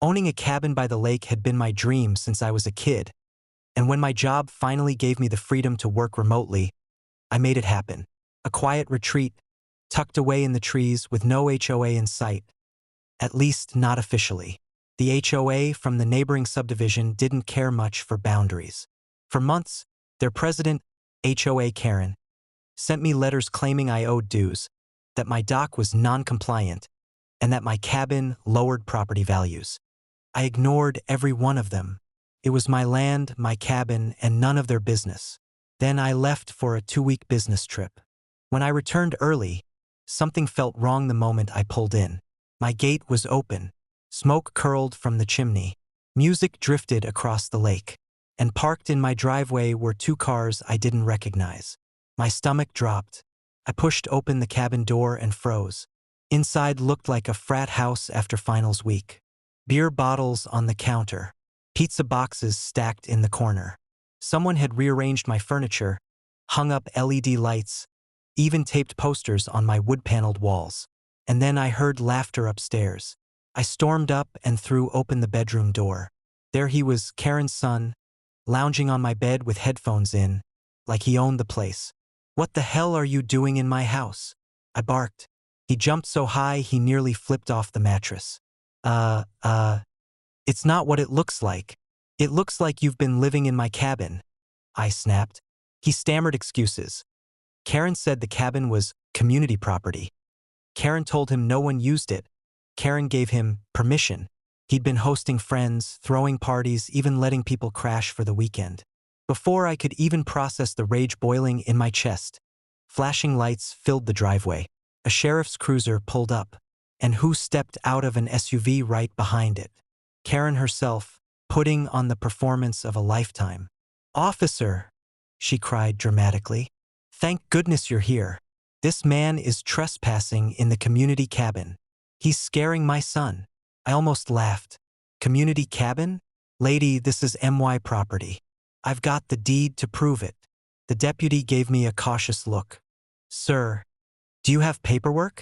Owning a cabin by the lake had been my dream since I was a kid, and when my job finally gave me the freedom to work remotely, I made it happen. A quiet retreat, tucked away in the trees with no HOA in sight, at least not officially. The HOA from the neighboring subdivision didn't care much for boundaries. For months, their president, HOA Karen, sent me letters claiming I owed dues, that my dock was non-compliant, and that my cabin lowered property values. I ignored every one of them. It was my land, my cabin, and none of their business. Then I left for a 2-week business trip. When I returned early, something felt wrong the moment I pulled in. My gate was open. Smoke curled from the chimney. Music drifted across the lake. And parked in my driveway were 2 cars I didn't recognize. My stomach dropped. I pushed open the cabin door and froze. Inside looked like a frat house after finals week. Beer bottles on the counter. Pizza boxes stacked in the corner. Someone had rearranged my furniture, hung up LED lights, even taped posters on my wood-paneled walls. And then I heard laughter upstairs. I stormed up and threw open the bedroom door. There he was, Karen's son, lounging on my bed with headphones in, like he owned the place. "What the hell are you doing in my house?" I barked. He jumped so high he nearly flipped off the mattress. It's not what it looks like. It looks like you've been living in my cabin," I snapped. He stammered excuses. Karen said the cabin was community property. Karen told him no one used it. Karen gave him permission. He'd been hosting friends, throwing parties, even letting people crash for the weekend. Before I could even process the rage boiling in my chest, flashing lights filled the driveway. A sheriff's cruiser pulled up, and who stepped out of an SUV right behind it? Karen herself, putting on the performance of a lifetime. "Officer," she cried dramatically, "thank goodness you're here. This man is trespassing in the community cabin. He's scaring my son." I almost laughed. "Community cabin? Lady, this is MY property. I've got the deed to prove it." The deputy gave me a cautious look. "Sir, do you have paperwork?"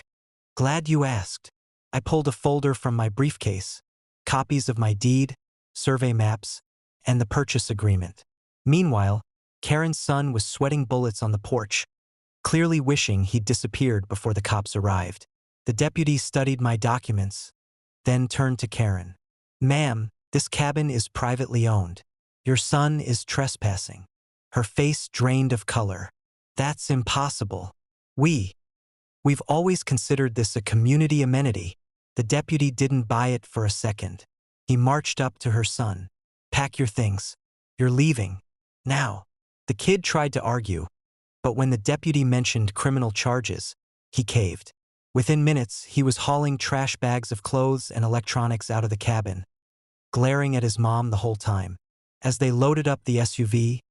"Glad you asked." I pulled a folder from my briefcase, copies of my deed, survey maps, and the purchase agreement. Meanwhile, Karen's son was sweating bullets on the porch, clearly wishing he'd disappeared before the cops arrived. The deputy studied my documents, then turned to Karen. "Ma'am, this cabin is privately owned. Your son is trespassing." Her face drained of color. "That's impossible. We've always considered this a community amenity." The deputy didn't buy it for a second. He marched up to her son. "Pack your things. You're leaving. Now." The kid tried to argue, but when the deputy mentioned criminal charges, he caved. Within minutes, he was hauling trash bags of clothes and electronics out of the cabin, glaring at his mom the whole time. As they loaded up the SUV,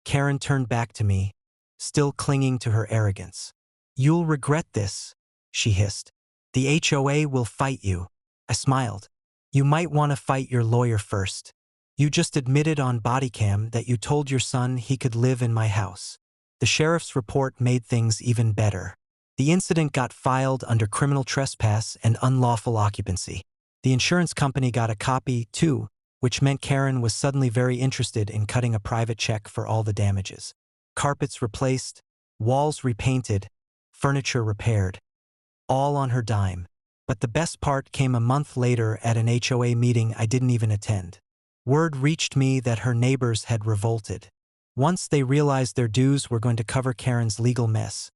Karen turned back to me, still clinging to her arrogance. "You'll regret this," she hissed. "The HOA will fight you." I smiled. "You might want to fight your lawyer first. You just admitted on body cam that you told your son he could live in my house." The sheriff's report made things even better. The incident got filed under criminal trespass and unlawful occupancy. The insurance company got a copy, too, which meant Karen was suddenly very interested in cutting a private check for all the damages. Carpets replaced, walls repainted, furniture repaired. All on her dime. But the best part came a month later at an HOA meeting I didn't even attend. Word reached me that her neighbors had revolted. Once they realized their dues were going to cover Karen's legal mess,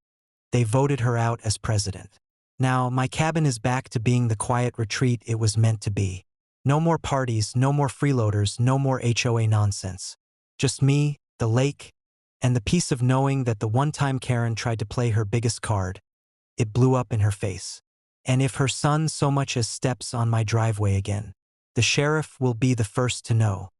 they voted her out as president. Now, my cabin is back to being the quiet retreat it was meant to be. No more parties, no more freeloaders, no more HOA nonsense. Just me, the lake, and the peace of knowing that the one time Karen tried to play her biggest card, it blew up in her face. And if her son so much as steps on my driveway again, the sheriff will be the first to know.